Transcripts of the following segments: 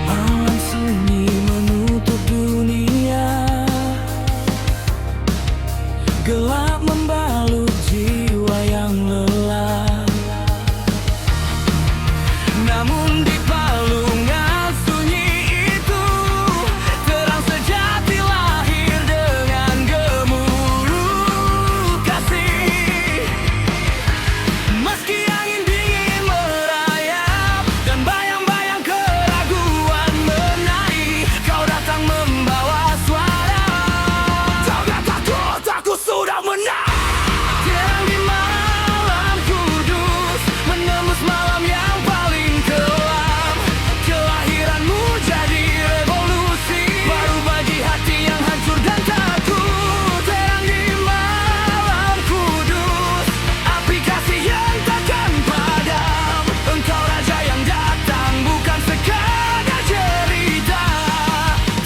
Malam sunyi menutup dunia, gelap membalut jiwa yang lelah. Namun di palungan sunyi itu, terang sejati lahir dengan gemuruh kasih. Meski angin dingin merayap dan bayang-bayang keraguan menarik, kau datang membawa suara. Jangan takut, aku sudah menang. Terang di malam kudus, menembus malam yang paling kelam. Kelahiranmu jadi revolusi, baru bagi hati yang hancur dan takut. Terang di malam kudus, api kasih yang takkan padam. Engkau raja yang datang bukan sekadar cerita,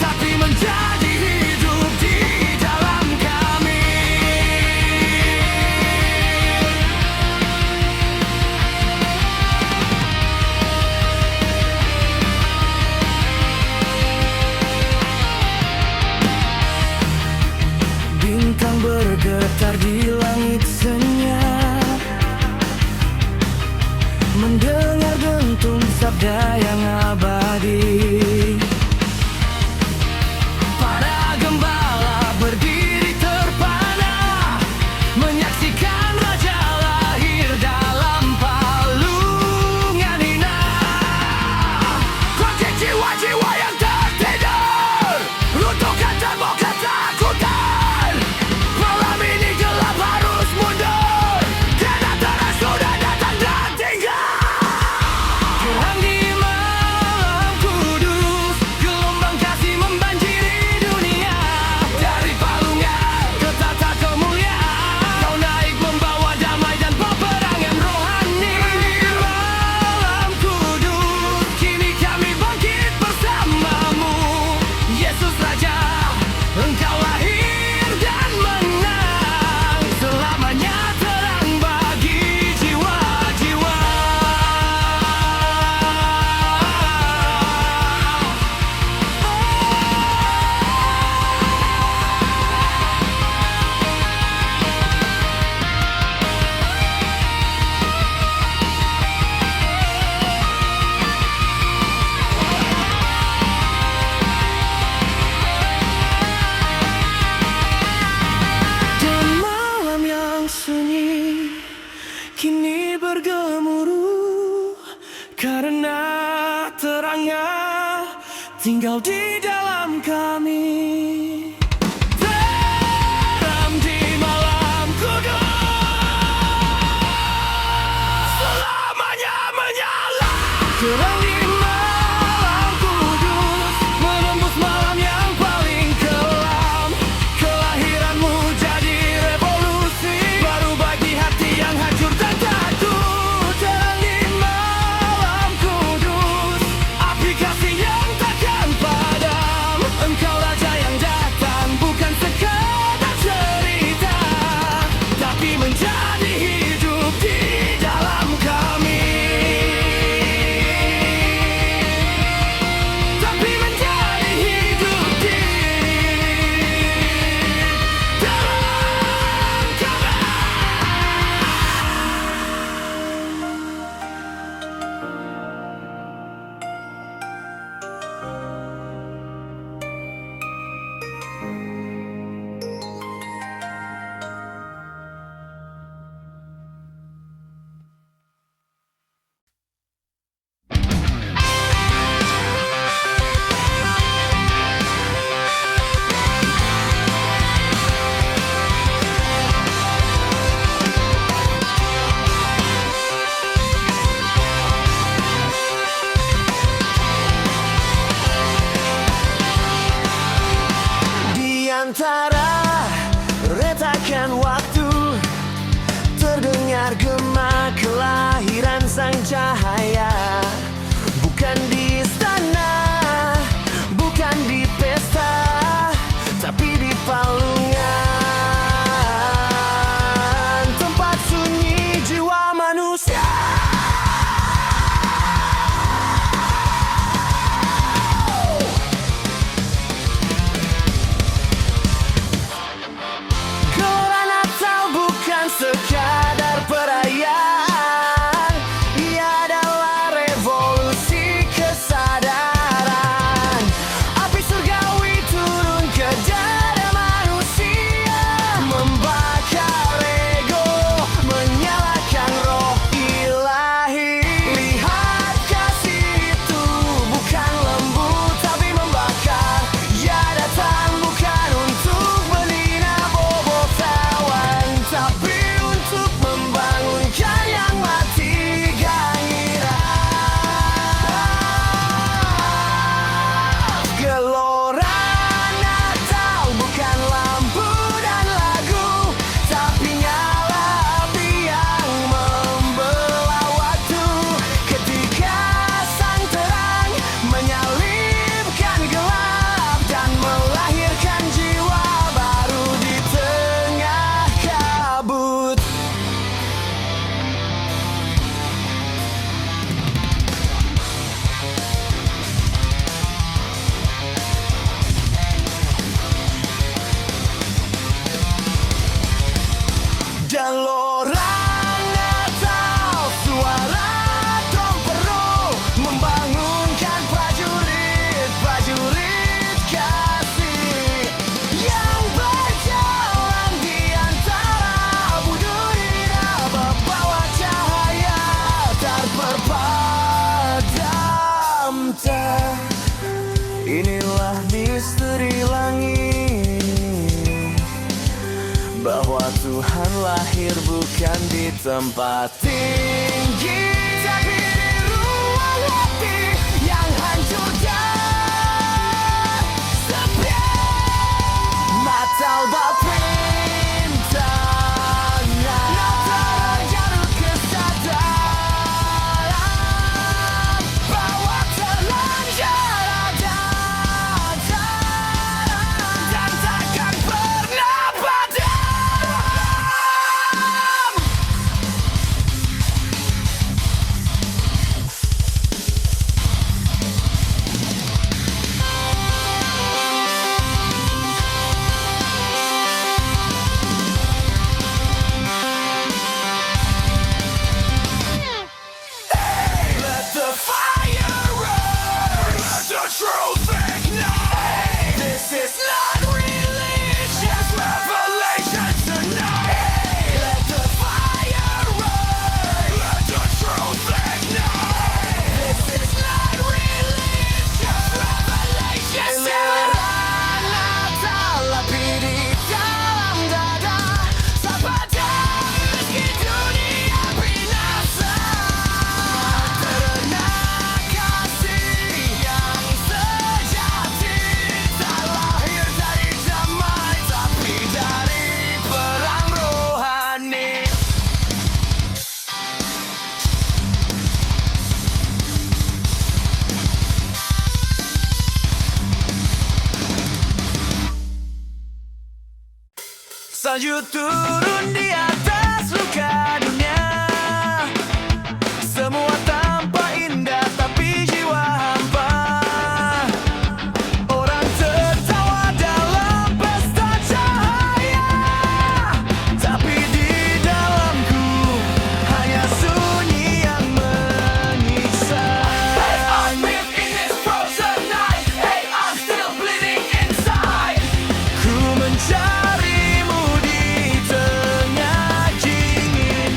tapi menjadi hidup di dalam kami. Bintang bergetar di langit senyap, mendengar dentum sabda yang abadi. Para gembala berdiri terpana, menyaksikan raja lahir dalam palungan indah. Bangkit jiwa-jiwa yang tertidur, runtuhkan tembok ketakutan. Malam ini gelap harus mundur, karena terang sudah datang dan tinggal. Terang di malam kudus, gelombang kasih membanjiri dunia. Dari palungan ke tata kemuliaan, kau naik membawa damai dan peperangan rohani. Di malam kudus, kini kami bangkit bersamamu. Yesus Raja, Engkau lahir dan menang, selamanya terang bagi jiwa-jiwa. Dan malam yang sunyi kini bergemuruh, karena terangnya tinggal di dalam kami. Terang di malam kudus, selamanya menyala. Terang di malam kudus, menembus malam yang paling kelam. Kelahiranmu jadi revolusi, baru bagi hati yang hancur dan takut. Terang di malam kudus, api kasih yang takkan padam. Engkau raja yang datang antara retakan waktu, terdengar gema kelahiran sang cahaya. Bukan di istana, bukan di pesta, tapi di palungan, tempat sunyi jiwa manusia. Gelora Natal bukan sekadar perayaan, ia adalah revolusi kesadaran. Api surgawi turun ke dada manusia, membakar ego, menyalakan roh ilahi. Lihat kasih itu bukan lembut tapi membakar. Ia datang bukan untuk menghina bobotawan, tapi untuk membangunkan yang mati gairah. Gelora Natal bukan lampu dan lagu, tapi nyala api yang membelah waktu. Ketika sang terang menyalipkan gelap dan melahirkan jiwa baru di tengah kabut. Dan lorang Natal, suara tempero membangunkan prajurit-prajurit kasih yang berjalan di antara abu dunia, membawa cahaya tak berpadam. Inilah misteri langit, bahwa Tuhan lahir bukan di tempat tinggi, tapi di ruang hati yang hancur dan sepi. Natal berpintangan, Natal menjarut kesadaran bahwa terlanjur ada dan takkan pernah padam. Let the fire burn, let the truth ignite. This is not religious revelation tonight. Let the fire burn, let the truth ignite. This is not religious revelation tonight. Natal api di dalam dada, tak padam meski dunia binasa. Karena kasih yang sejati tak lahir dari damai, tapi dari perang rohani. Salju turun di atas luka dunia, semua tampak indah tapi jiwa hampa. Orang tertawa dalam pesta cahaya, tapi di dalamku hanya sunyi yang menyiksa. Hey, I'm in this frozen night. Hey, I'm still bleeding inside. Ku mencarimu di tengah dingin.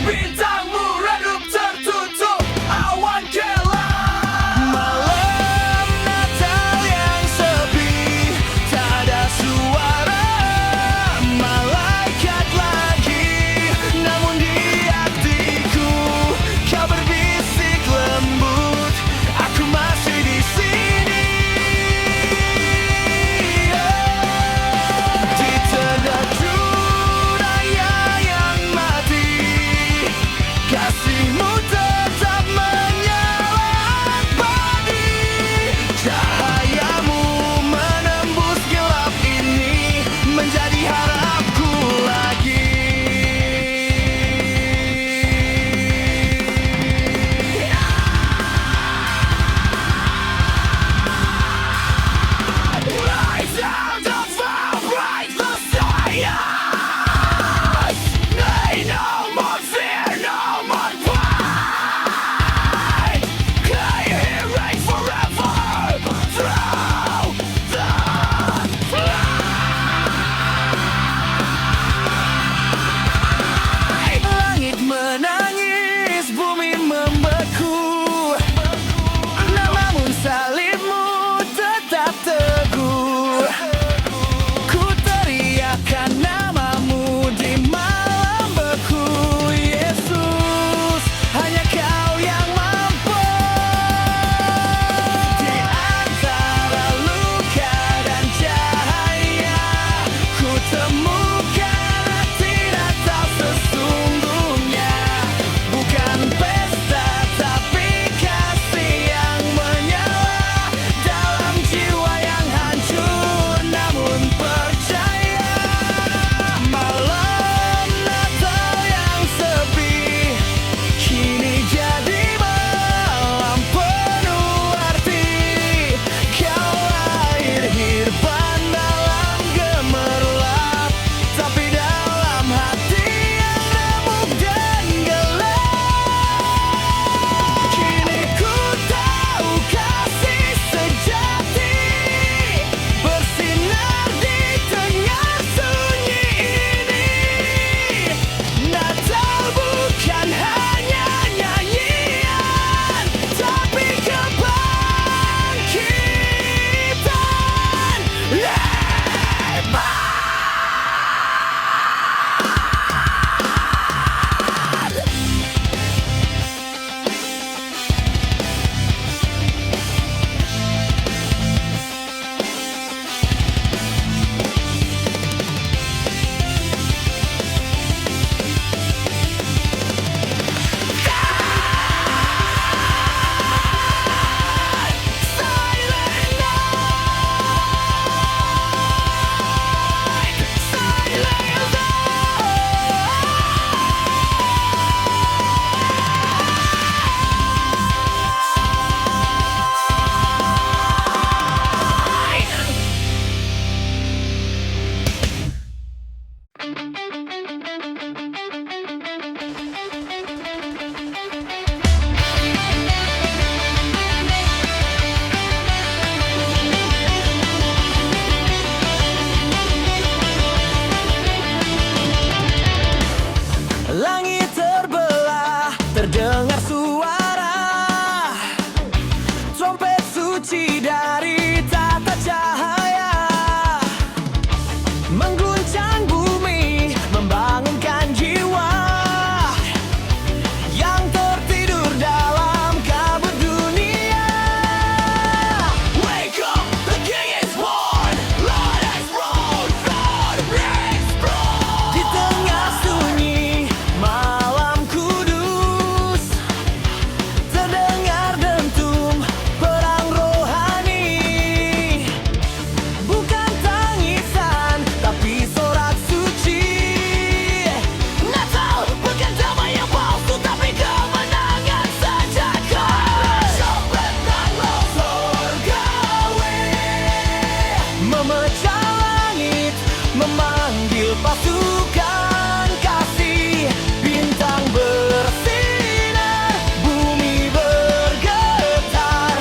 memanggil pasukan kasih. Bintang bersinar, bumi bergetar.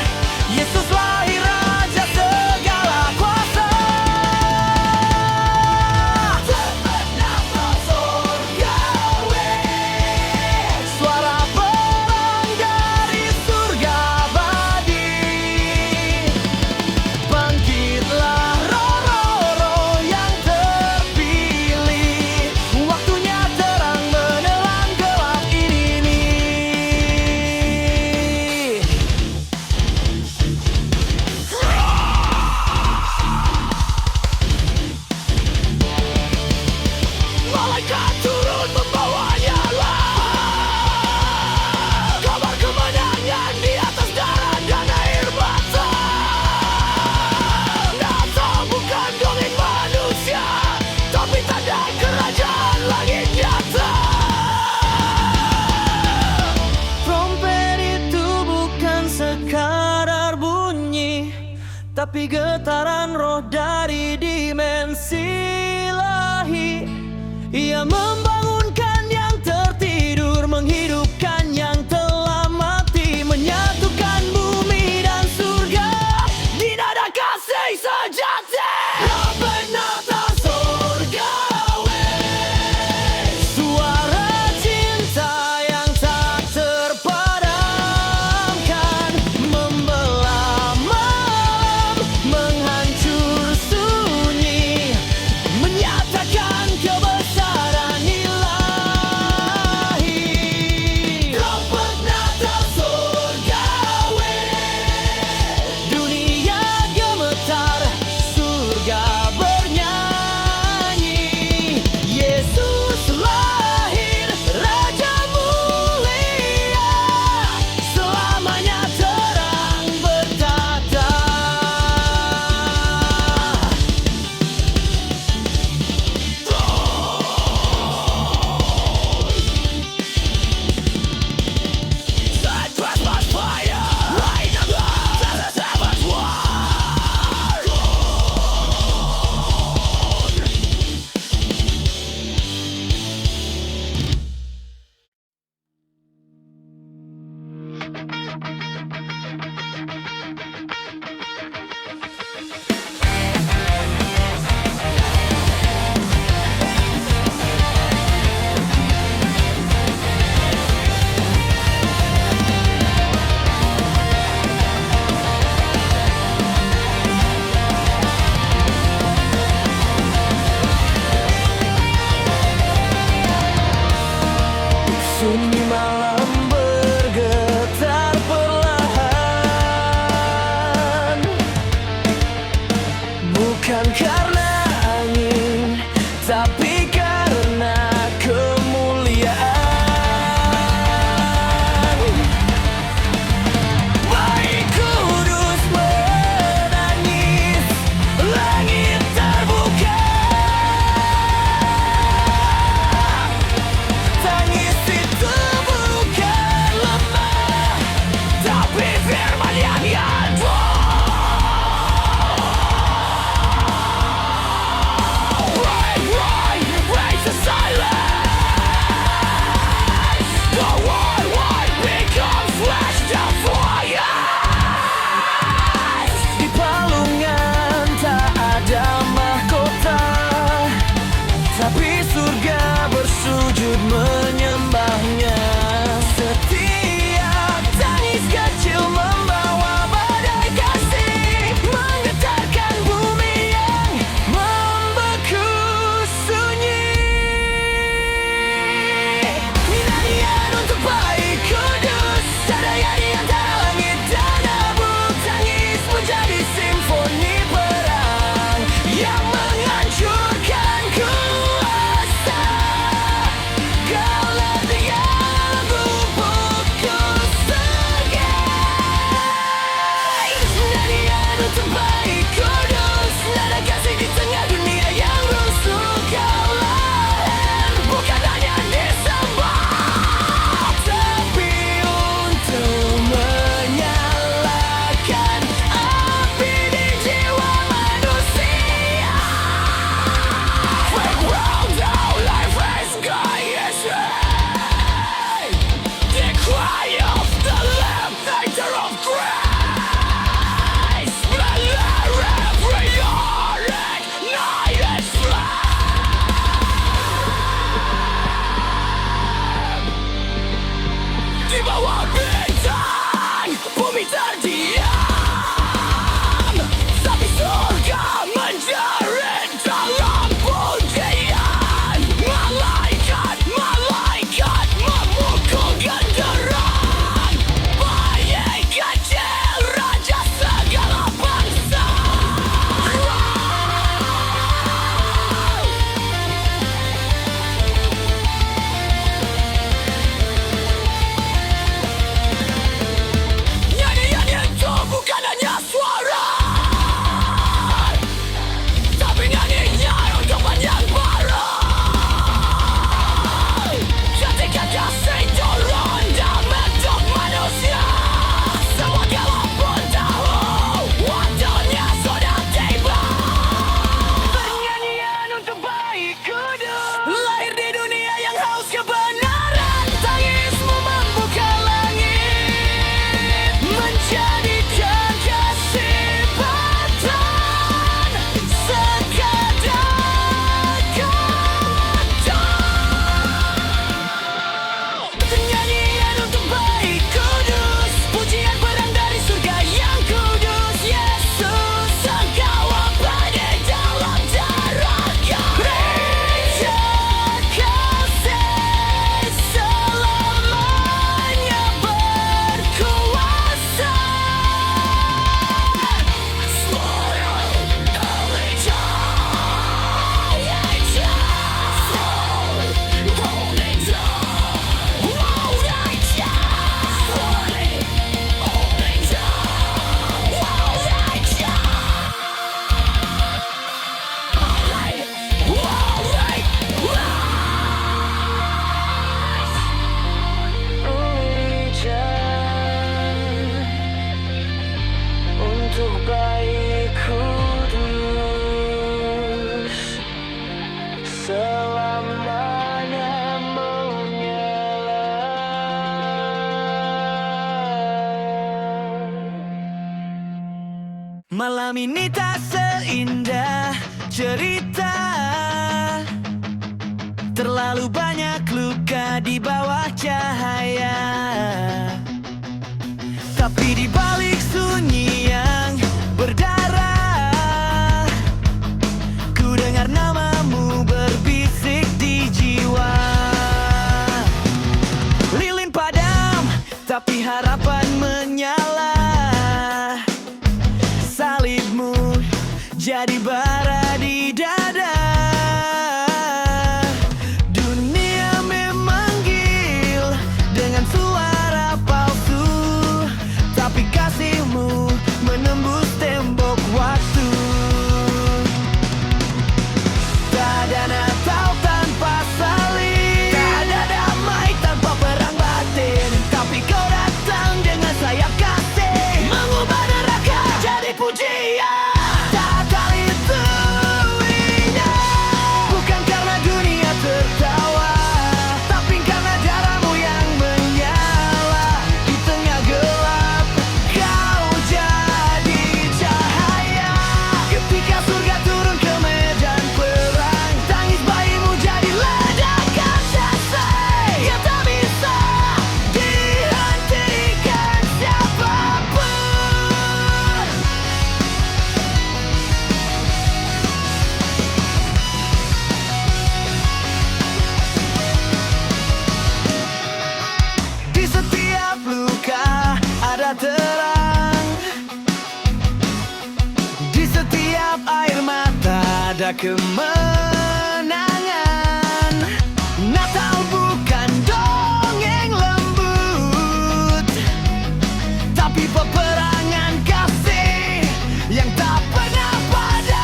Yesus lahir, Raja segala kuasa. Terbenam surgawi, suara perang dari surga abadi. Bangkitlah roh-roh yang terpilih, waktunya terang menelan gelap ini. Malaikat turun membawa nyala, kabar kemenangan di atas darah dan air mata. Natal bukan dongeng manusia, tapi tanda kerajaan langit nyata. Trompet itu bukan sekadar bunyi, tapi getaran roh dari dimensi ilahi. Ia membangunkan yang tertidur, menghidupkan yang telah mati, menyatukan bumi dan surga di nada kasih sejati. Natal surgawi, suara cinta yang tak terpadamkan, membelah malam, menghancur sunyi, menyatakan kebesaran ilahi. Trompet Natal surgawi, dunia gemetar, surga bernyanyi. Yesus lahir, Raja mulia, selamanya terang bertata. Set Christmas fire, light the love, the Sabbath war. Sunyi malam bergetar perlahan, bukan karena angin, tapi karena kemuliaan. Baik kudus menangis, langit terbuka. Tangis itu bukan lemah, tapi firman yang nyata. Malam ini tak seindah cerita, terlalu banyak luka di bawah cahaya. Tapi di balik sunyi yang berdarah, ku dengar namamu berbisik di jiwa. Lilin padam, tapi harapan menyala. Salibmu jadi bara di dada. Dunia memanggil dengan suara palsu, tapi kasihmu menembus tembok waktu. Tak ada Natal tanpa salib, tak ada damai tanpa perang batin. Tapi kau datang dengan sayap kasih, mengubah neraka jadi pujian. Natal itu indah, bukan karena dunia tertawa, tapi karena darahmu yang menyala. Di tengah gelap kau jadi cahaya. Ketika surga turun ke medan perang, tangis bayimu jadi ledakan selesai yang tak bisa dihentikan siapapun. Di setiap luka ada terang, di setiap air mata ada kemenangan. Natal bukan dongeng lembut, tapi peperangan kasih yang tak pernah padam.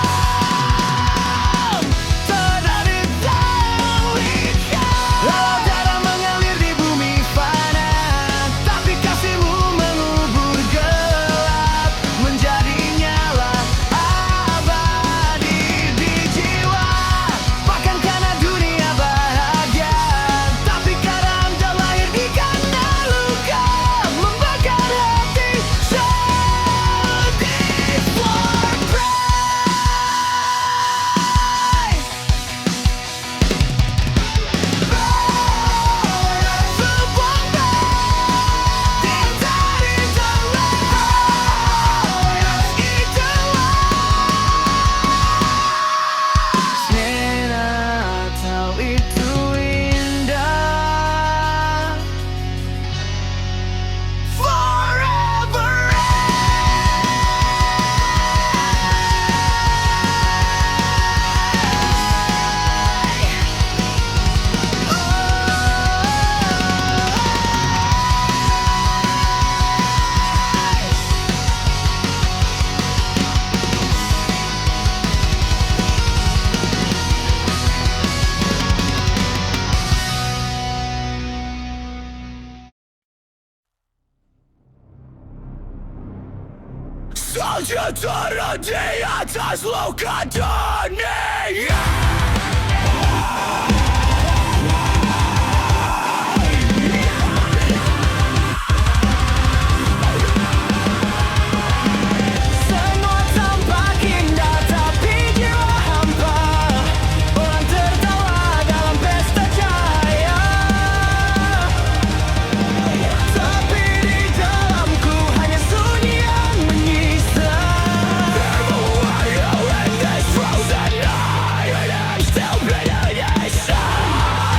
Terjadi terlihat laut darah mengalir di bumi fana, tapi kasihmu mengubur gelap menjadi nyala abadi di jiwa. Bahkan karena dunia bahagia, tapi kadang terlahir di kandang luka, membakar hati sedih for pride. Sebuah dari Natal itu indah, forever. Sejahtera di atas luka dunia. Semua tampak indah, tapi jiwa hampa. Orang tertawa dalam pesta cahaya, tapi di dalamku hanya sunyi yang menyisa.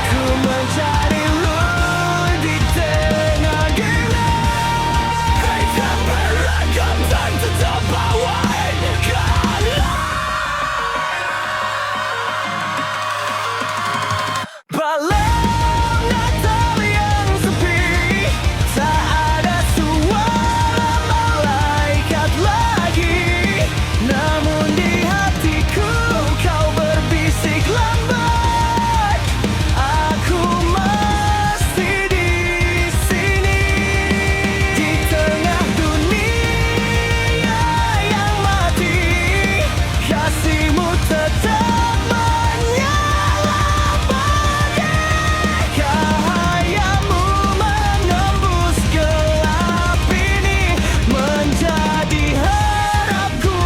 Ku mencari lu di tengah gelap, kita beragam dan tetap bawa malam Natal yang sepi, tak ada suara malaikat lagi. Namun di hatiku kau berbisik lambat, aku masih di sini. Di tengah dunia yang mati, kasihmu tetap menyala bagai cahayamu menembus gelap ini, menjadi harapku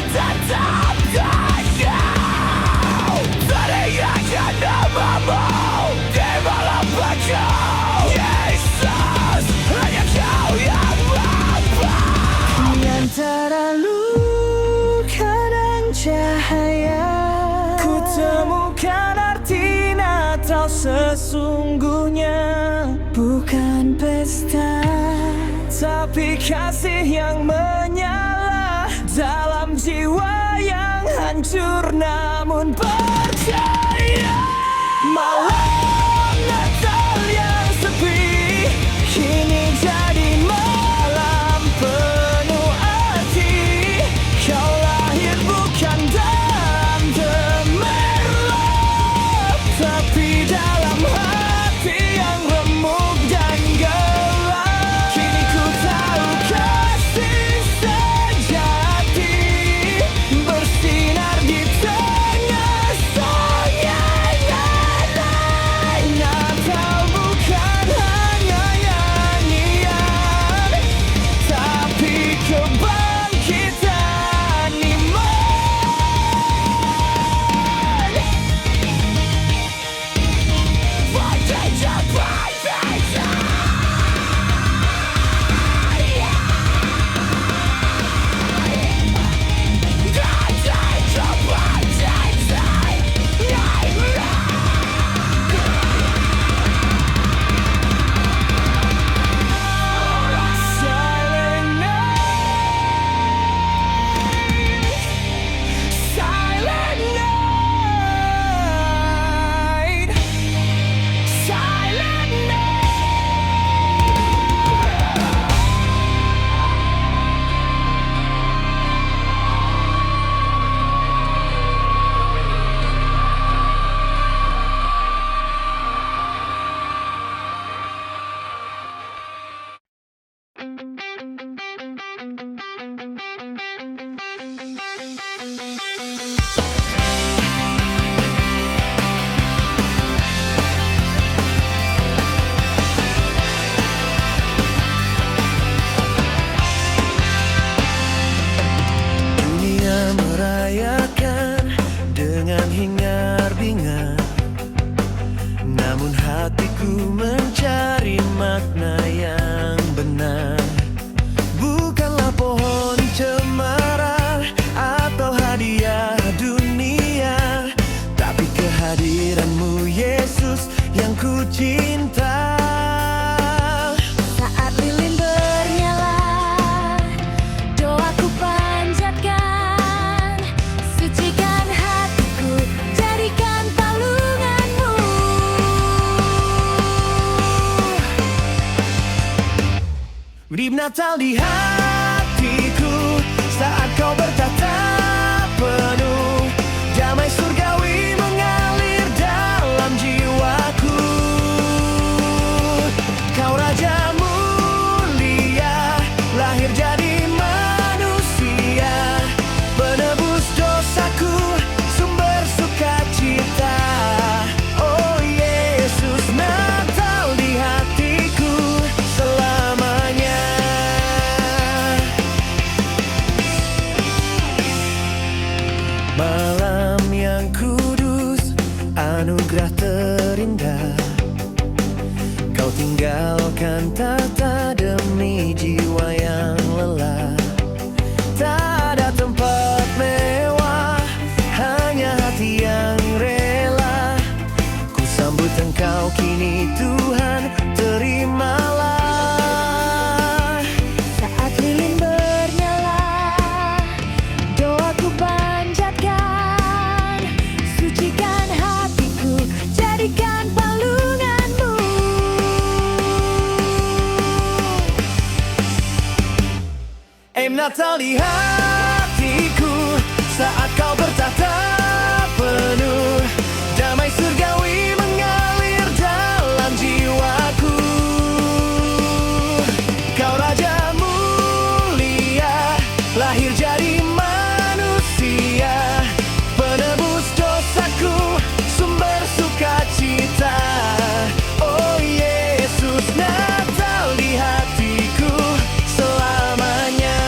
tetap teguh, teringatkan namamu di malam baju. Yesus, hanya Kau yang mampu. Di antara luka dan cahaya, ku temukan arti Natal sesungguhnya. Bukan pesta, tapi kasih yang menyala dalam jiwa yang hancur namun percaya. Malam Natal yang sepi kini jadi malam penuh arti. Kau lahir bukan dalam gemerlap, tapi dalam hati yang remuk dan gelap. Kini ku tahu kasih sejati bersinar di tengah songan. Natal bukan hanya nyanyian, tapi kebangkitan iman. Silent night, silent Dunia merayakan dengan hingar-bingar, namun hatiku mencari makna yang benar. Bukanlah pohon cemara atau hadiah dunia, tapi kehadiranmu Yesus yang ku cinta. Saat lilin bernyala, doaku panjatkan, sucikan hatiku, jadikan palunganmu. Beri Natal di hatiku saat Kau bertatap penuh, damai surgawi mengalir dalam jiwaku. Kau Raja mulia, lahir jadi manusia, penebus dosaku, sumber sukacita. Oh Yesus, Natal di hatiku selamanya. Malam yang kudus, anugerah terindah, Kau tinggalkan tata demi jiwa yang lelah. Tak ada tempat mewah, hanya hati yang rela. Ku sambut Engkau kini Tuhan, terimalah. Saat lilin bernyala, doaku panjatkan, sucikan hatiku, jadikan palunganmu. Natal di hatiku saat Kau bertatap penuh, damai surgawi mengalir dalam jiwaku. Kau Raja mulia, lahir jadi manusia, penebus dosaku, sumber sukacita. Oh Yesus, Natal di hatiku selamanya.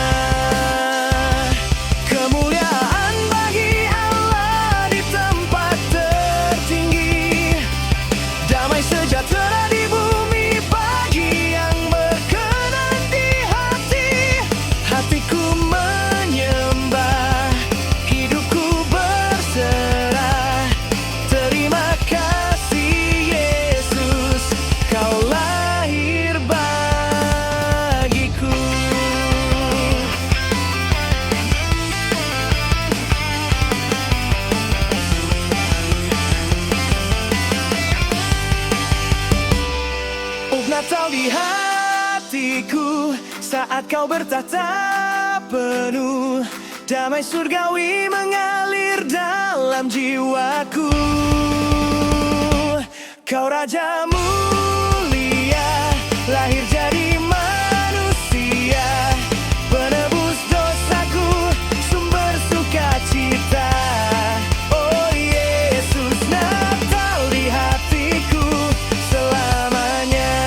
Saat kau bertata penuh, damai surgawi mengalir dalam jiwaku. Kau raja mulia, lahir jadi manusia, penebus dosaku, sumber sukacita. Oh Yesus, Natal di hatiku selamanya.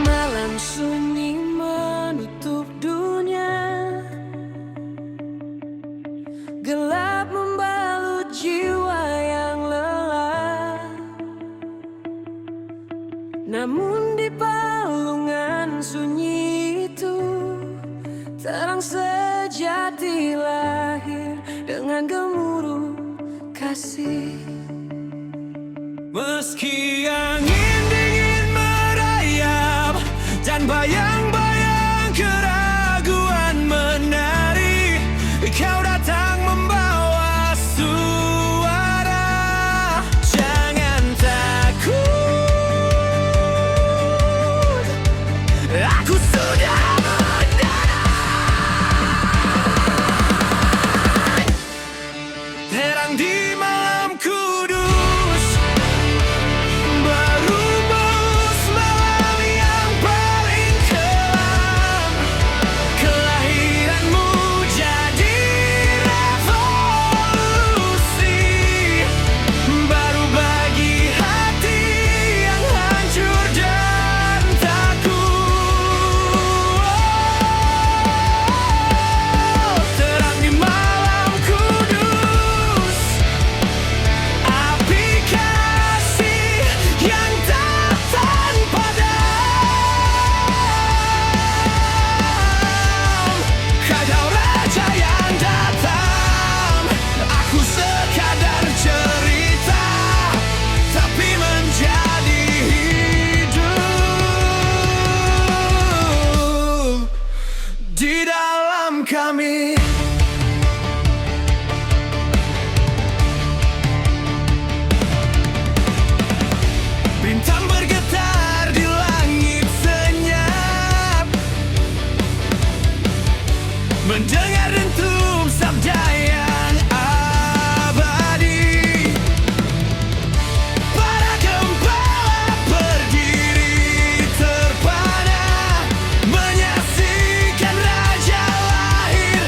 Malam sunyi menutup dunia, gelap membalut jiwa yang lelah. Namun di palungan sunyi itu, terang sejati lahir dengan gemuruh kasih. Meski angin dingin merayap dan bayang-bayang keraguan menari, kau datang membawa suara. Jangan takut, aku sudah mendarat. Terang di malam kudus, berubus malam yang paling kelam. Kelahiranmu jadi revolusi baru bagi hati yang hancur dan takut. Terang di malam kudus, api kasih yang tak padam. Kau raja yang datang, aku sekadar cerita, tapi menjadi hidup di dalam kami. Bintang bergetar di langit senyap, mendengar dentum sabda yang abadi. Para gembala berdiri terpana, menyaksikan raja lahir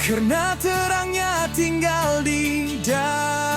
Karena terangnya tinggal di dalam